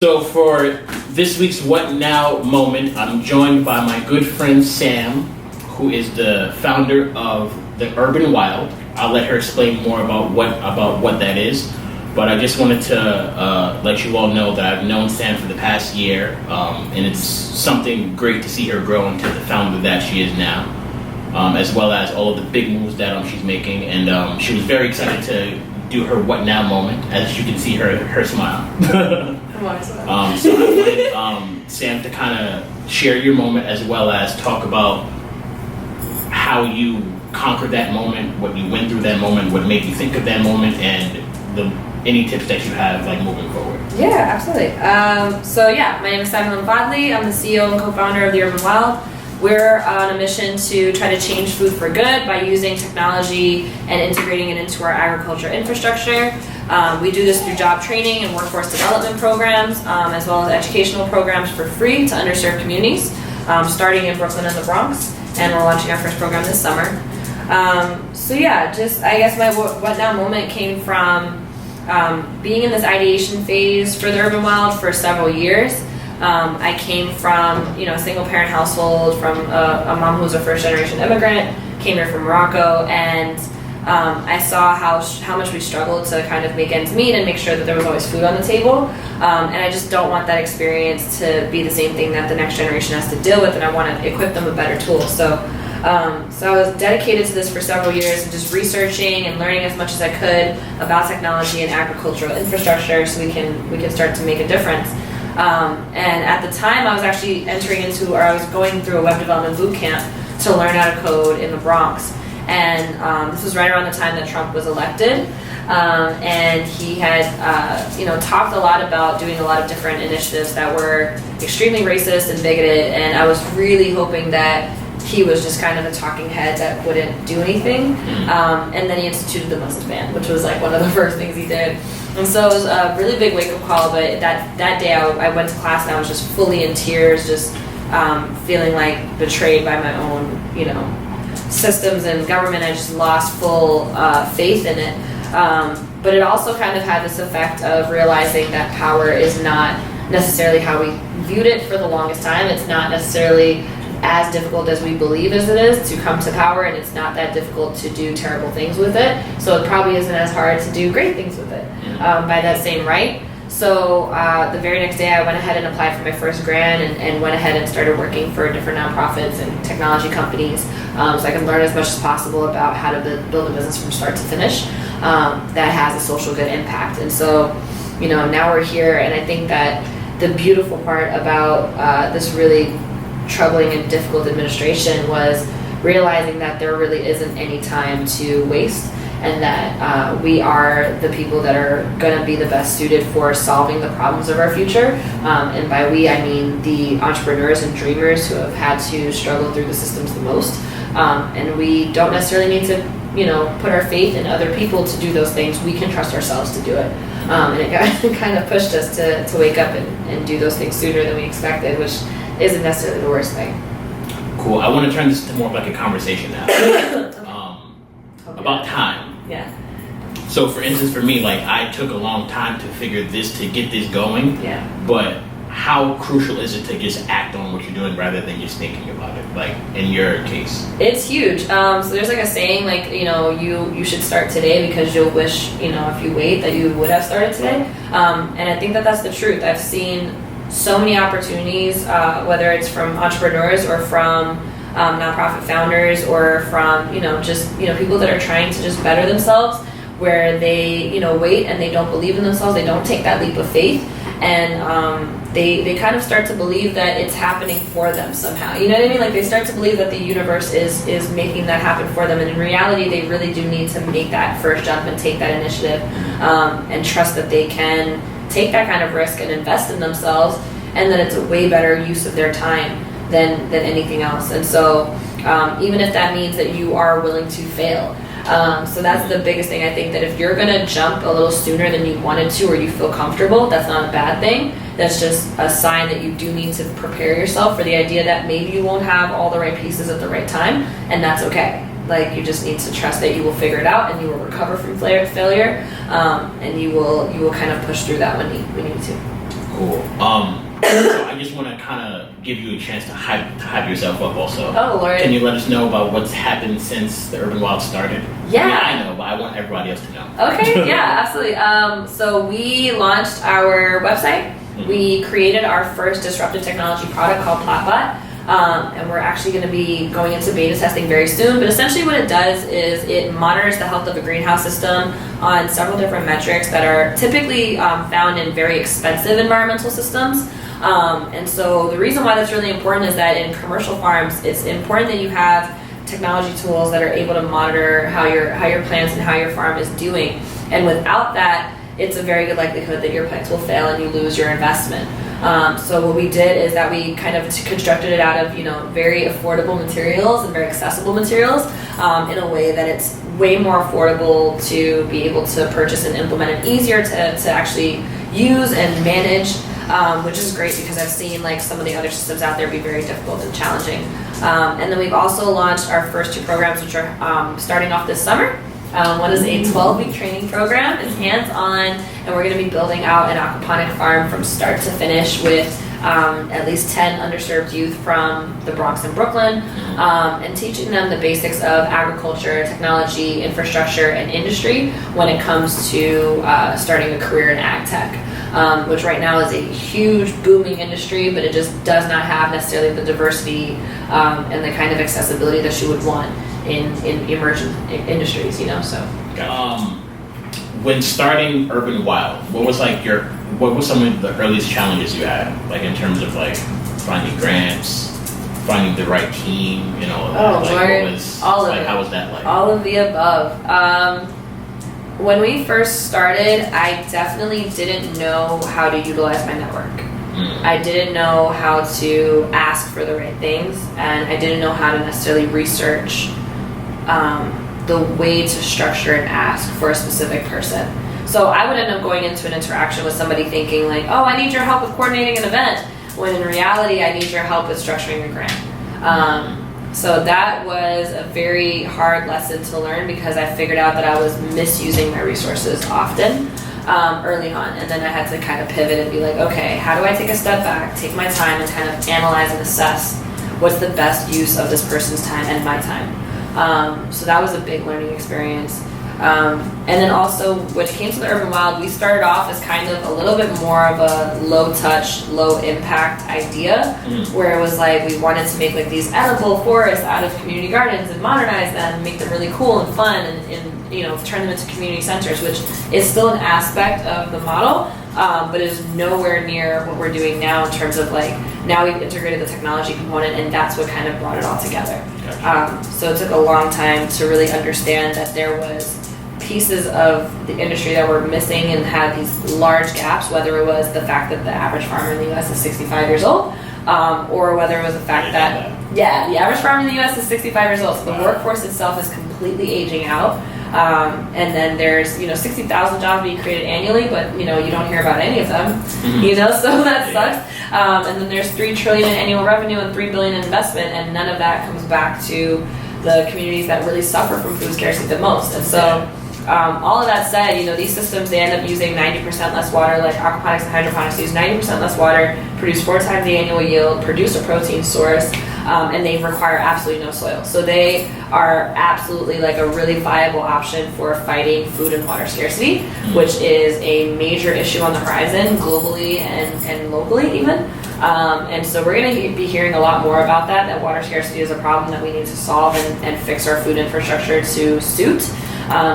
So for this week's What Now moment, I'm joined by my good friend Sam, who is the founder of the Urban Wild. I'll let her explain more about what that is, but I just wanted to let you all know that I've known Sam for the past year, and it's something great to see her grow into the founder that she is now, as well as all of the big moves that she's making, and she was very excited to do her What Now moment, as you can see her smile. So I wanted Sam to kind of share your moment, as well as talk about how you conquered that moment, what you went through that moment, what made you think of that moment, and any tips that you have like moving forward. Yeah, absolutely. My name is Samia Lemfadli. I'm the CEO and co-founder of the Urban Wild. We're on a mission to try to change food for good by using technology and integrating it into our agriculture infrastructure. We do this through job training and workforce development programs, as well as educational programs for free to underserved communities, starting in Brooklyn and the Bronx, and we're launching our first program this summer. I guess my What Now moment came from being in this ideation phase for the Urban Wild for several years. I came from a single parent household, from a mom who's a first generation immigrant, came here from Morocco, and I saw how much we struggled to kind of make ends meet and make sure that there was always food on the table, and I just don't want that experience to be the same thing that the next generation has to deal with, and I want to equip them with better tools. So I was dedicated to this for several years, and just researching and learning as much as I could about technology and agricultural infrastructure, so we can start to make a difference. And at the time, I was actually I was going through a web development boot camp to learn how to code in the Bronx. And this was right around the time that Trump was elected. And he had, talked a lot about doing a lot of different initiatives that were extremely racist and bigoted. And I was really hoping that he was just kind of a talking head that wouldn't do anything. And then he instituted the Muslim ban, which was like one of the first things he did. And so it was a really big wake-up call, but that day I went to class and I was just fully in tears, just feeling like betrayed by my own, systems and government. I just lost full faith in it. But it also kind of had this effect of realizing that power is not necessarily how we viewed it for the longest time. It's not necessarily as difficult as we believe as it is to come to power, and it's not that difficult to do terrible things with it. So it probably isn't as hard to do great things with it by that same right. So the very next day I went ahead and applied for my first grant and went ahead and started working for different nonprofits and technology companies, so I could learn as much as possible about how to build a business from start to finish that has a social good impact. And so now we're here, and I think that the beautiful part about this really troubling and difficult administration was realizing that there really isn't any time to waste, and that we are the people that are going to be the best suited for solving the problems of our future. And by we, I mean the entrepreneurs and dreamers who have had to struggle through the systems the most. And we don't necessarily need to put our faith in other people to do those things. We can trust ourselves to do it. And it kind of pushed us to wake up and do those things sooner than we expected, which isn't necessarily the worst thing. Cool. I want to turn this to more of like a conversation now. About time. Yeah. So for instance, for me, like I took a long time to get this going. Yeah. But how crucial is it to just act on what you're doing rather than just thinking about it? Like in your case. It's huge. So there's like a saying, like, you should start today because you'll wish, if you wait, that you would have started today. And I think that that's the truth. I've seen so many opportunities, whether it's from entrepreneurs or from nonprofit founders or from people that are trying to just better themselves, where they wait and they don't believe in themselves, they don't take that leap of faith, and they kind of start to believe that it's happening for them somehow. You know what I mean? Like they start to believe that the universe is making that happen for them, and in reality they really do need to make that first jump and take that initiative, and trust that they can take that kind of risk and invest in themselves, and that it's a way better use of their time than anything else. And so even if that means that you are willing to fail, so that's the biggest thing. I think that if you're gonna jump a little sooner than you wanted to, or you feel comfortable, that's not a bad thing. That's just a sign that you do need to prepare yourself for the idea that maybe you won't have all the right pieces at the right time, and that's okay. Like you just need to trust that you will figure it out, and you will recover from failure, and you will kind of push through that when you need to. Cool. So I just want to kind of give you a chance to hype yourself up also. Oh, Lord. Can you let us know about what's happened since the Urban Wild started? Yeah. I mean, I know, but I want everybody else to know. Okay, yeah, absolutely. So we launched our website. Mm-hmm. We created our first disruptive technology product called PlotBot. And we're actually going to be going into beta testing very soon. But essentially what it does is it monitors the health of a greenhouse system on several different metrics that are typically found in very expensive environmental systems. And so the reason why that's really important is that in commercial farms, it's important that you have technology tools that are able to monitor how your plants and how your farm is doing. And without that, it's a very good likelihood that your plants will fail and you lose your investment. So what we did is that we kind of constructed it out of very affordable materials and very accessible materials in a way that it's way more affordable to be able to purchase and implement, and easier to actually use and manage, which is great because I've seen like some of the other systems out there be very difficult and challenging. And then we've also launched our first two programs, which are starting off this summer. One is a 12-week training program. It's hands-on, and we're going to be building out an aquaponic farm from start to finish with at least 10 underserved youth from the Bronx and Brooklyn, and teaching them the basics of agriculture, technology, infrastructure, and industry when it comes to starting a career in ag tech, which right now is a huge booming industry, but it just does not have necessarily the diversity and the kind of accessibility that you would want in emerging industries, so. When starting Urban Wild, what was some of the earliest challenges you had, like in terms of like finding grants, finding the right team, Oh, like Lord. All of it. How was that like? All of the above. When we first started, I definitely didn't know how to utilize my network. I didn't know how to ask for the right things, and I didn't know how to necessarily research the way to structure and ask for a specific person. So I would end up going into an interaction with somebody thinking like, oh, I need your help with coordinating an event, when in reality I need your help with structuring a grant. So that was a very hard lesson to learn, because I figured out that I was misusing my resources often early on, and then I had to kind of pivot and be like, okay, how do I take a step back, take my time, and kind of analyze and assess what's the best use of this person's time and my time. So that was a big learning experience. And then also, when it came to the Urban Wild, we started off as kind of a little bit more of a low-touch, low-impact idea, where it was like we wanted to make like these edible forests out of community gardens and modernize them and make them really cool and fun, and turn them into community centers, which is still an aspect of the model, but is nowhere near what we're doing now in terms of like, now we've integrated the technology component, and that's what kind of brought it all together. Gotcha. So it took a long time to really understand that there was pieces of the industry that were missing and had these large gaps, whether it was the fact that the average farmer in the US is 65 years old, or whether it was the fact that, the average farmer in the US is 65 years old, so the workforce itself is completely aging out. And then there's 60,000 jobs being created annually, but you don't hear about any of them. So that sucks. And then there's $3 trillion in annual revenue and $3 billion in investment, and none of that comes back to the communities that really suffer from food scarcity the most. And so all of that said, these systems, they end up using 90% less water, like aquaponics and hydroponics use 90% less water, produce 4 times the annual yield, produce a protein source, and they require absolutely no soil. So they are absolutely like a really viable option for fighting food and water scarcity, which is a major issue on the horizon globally and locally even. And so we're going to be hearing a lot more about that water scarcity is a problem that we need to solve and fix our food infrastructure to suit.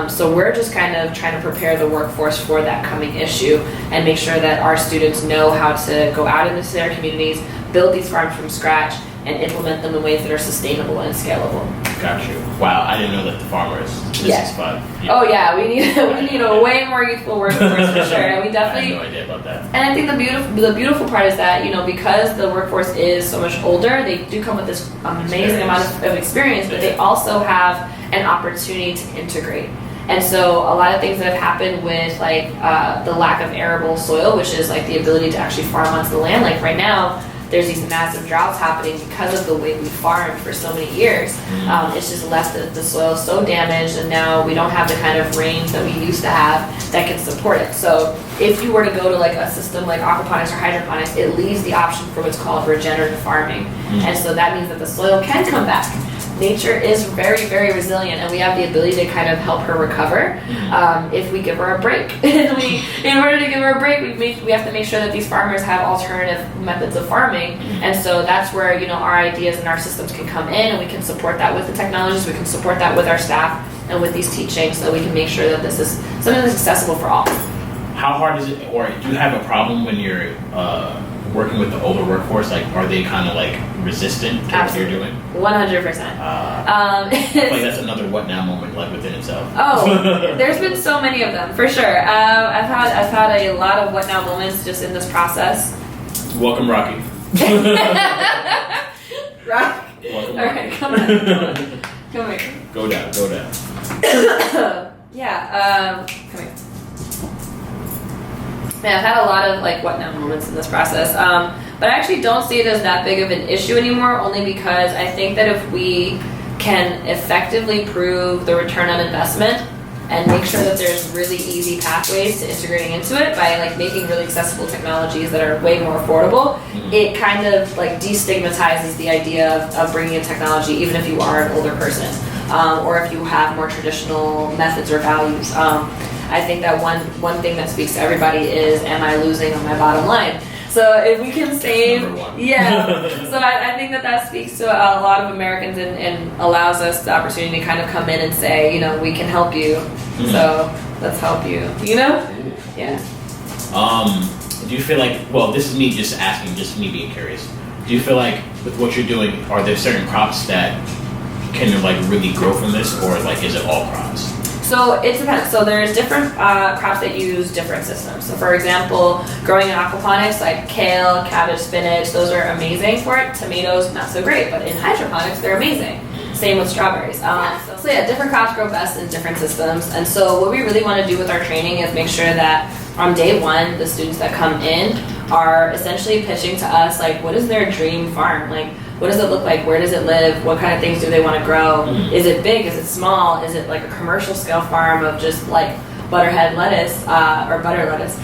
So we're just kind of trying to prepare the workforce for that coming issue and make sure that our students know how to go out into their communities, build these farms from scratch, and implement them in ways that are sustainable and scalable. Got you. Wow, I didn't know that the farmers. This is fun. Oh yeah, we need a way more youthful workforce for sure. And we definitely. I had no idea about that. And I think the beautiful part is that because the workforce is so much older, they do come with this amazing amount of experience, but they also have an opportunity to integrate. And so a lot of things that have happened with like the lack of arable soil, which is like the ability to actually farm onto the land. Like right now, there's these massive droughts happening because of the way we farmed for so many years. It's just left the soil so damaged, and now we don't have the kind of rains that we used to have that can support it. So if you were to go to like a system like aquaponics or hydroponics, it leaves the option for what's called regenerative farming. And so that means that the soil can come back. Nature is very, very resilient, and we have the ability to kind of help her recover if we give her a break. And in order to give her a break, we have to make sure that these farmers have alternative methods of farming. And so that's where, you know, our ideas and our systems can come in, and we can support that with the technologies. We can support that with our staff and with these teachings, so we can make sure that this is something that's accessible for all. How hard is it, or do you have a problem when you're working with the older workforce? Like, are they kind of like resistant to what you're doing? 100%. I feel like that's another what now moment, like within itself. Oh, there's been so many of them for sure. I've had a lot of what now moments just in this process. Welcome, Rocky. Rock. Welcome, All Rocky. right, come on. Come here. Go down. Yeah. Come here. Man, I've had a lot of like what now moments in this process, but I actually don't see it as that big of an issue anymore, only because I think that if we can effectively prove the return on investment and make sure that there's really easy pathways to integrating into it by like making really accessible technologies that are way more affordable, it kind of like destigmatizes the idea of bringing in technology, even if you are an older person or if you have more traditional methods or values. I think that one thing that speaks to everybody is, am I losing on my bottom line? So if we can save, so I think that speaks to a lot of Americans and allows us the opportunity to kind of come in and say, you know, we can help you. So let's help you, you know? Yeah. Do you feel like, well, this is me just asking, just me being curious. Do you feel like with what you're doing, are there certain crops that can like really grow from this, or like is it all crops? So it depends. So there's different crops that use different systems. So for example, growing in aquaponics, like kale, cabbage, spinach, those are amazing for it. Tomatoes, not so great, but in hydroponics, they're amazing. Same with strawberries. So yeah, different crops grow best in different systems. And so what we really want to do with our training is make sure that on day one, the students that come in are essentially pitching to us, like, what is their dream farm? Like, what does it look like? Where does it live? What kind of things do they want to grow? Is it big? Is it small? Is it like a commercial scale farm of just like butterhead lettuce or butter lettuce?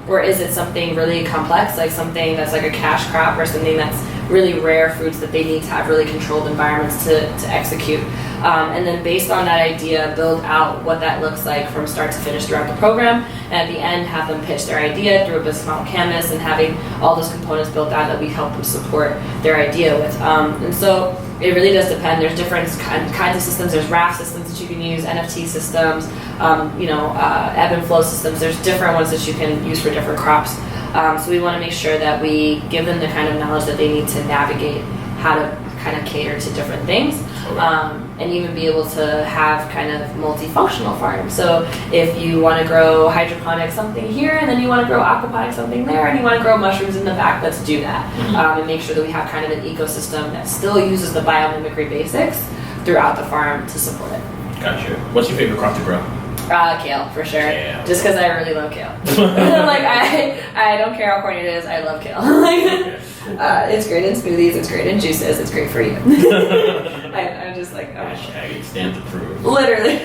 Or is it something really complex, like something that's like a cash crop or something that's really rare fruits that they need to have really controlled environments to execute? And then based on that idea, build out what that looks like from start to finish throughout the program. And at the end, have them pitch their idea through a business model canvas and having all those components built out that we help them support their idea with. And so it really does depend. There's different kinds of systems. There's raft systems that you can use, NFT systems, ebb and flow systems. There's different ones that you can use for different crops. So we want to make sure that we give them the kind of knowledge that they need to navigate how to kind of cater to different things, and even be able to have kind of multifunctional farms. So if you want to grow hydroponics something here, and then you want to grow aquaponics something there, and you want to grow mushrooms in the back, let's do that. And make sure that we have kind of an ecosystem that still uses the biomimicry basics throughout the farm to support it. Gotcha. What's your favorite crop to grow? Kale, for sure. Kale. Just because I really love kale. Like, I don't care how corny it is, I love kale. Okay, cool. It's great in smoothies, it's great in juices, it's great for you. I'm just like, oh. Hashtag stand to prove. Literally.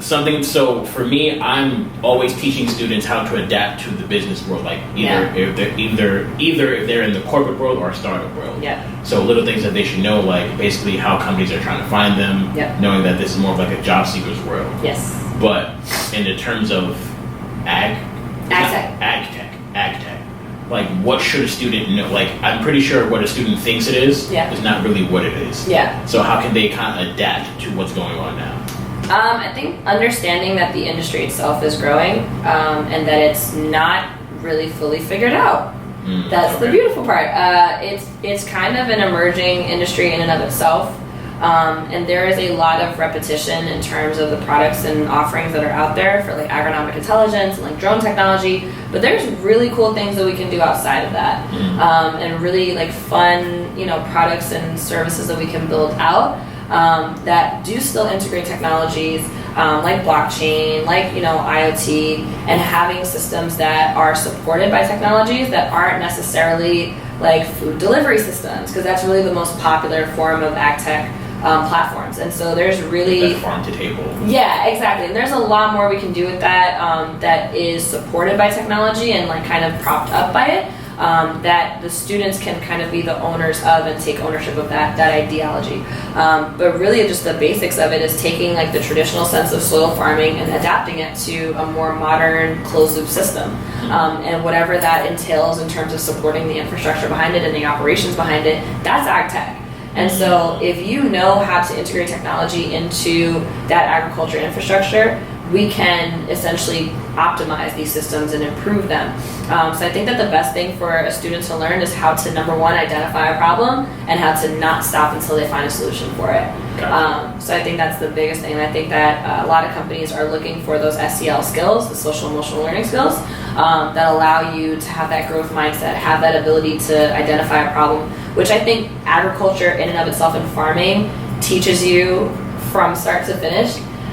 So for me, I'm always teaching students how to adapt to the business world, like if they're in the corporate world or startup world. Yeah. So little things that they should know, like basically how companies are trying to find them, knowing that this is more of like a job seeker's world. Yes. But in the terms of ag tech, like what should a student know? Like I'm pretty sure what a student thinks it is not really what it is. Yeah. So how can they kind of adapt to what's going on now? I think understanding that the industry itself is growing and that it's not really fully figured out. That's the beautiful part. It's kind of an emerging industry in and of itself. And there is a lot of repetition in terms of the products and offerings that are out there for like agronomic intelligence and like drone technology, but there's really cool things that we can do outside of that, and really like fun, products and services that we can build out that do still integrate technologies, like blockchain, like IoT, and having systems that are supported by technologies that aren't necessarily like food delivery systems, because that's really the most popular form of ag tech platforms. And so there's really like farm to table. Yeah, exactly. And there's a lot more we can do with that that is supported by technology and like kind of propped up by it. That the students can kind of be the owners of and take ownership of that ideology. But really just the basics of it is taking like the traditional sense of soil farming and adapting it to a more modern closed loop system. And whatever that entails in terms of supporting the infrastructure behind it and the operations behind it, that's ag tech. And so if you know how to integrate technology into that agriculture infrastructure, we can essentially optimize these systems and improve them. So I think that the best thing for a student to learn is how to, number one, identify a problem and how to not stop until they find a solution for it. Gotcha. So I think that's the biggest thing. And I think that a lot of companies are looking for those SEL skills, the social emotional learning skills, that allow you to have that growth mindset, have that ability to identify a problem, which I think agriculture in and of itself and farming teaches you from start to finish.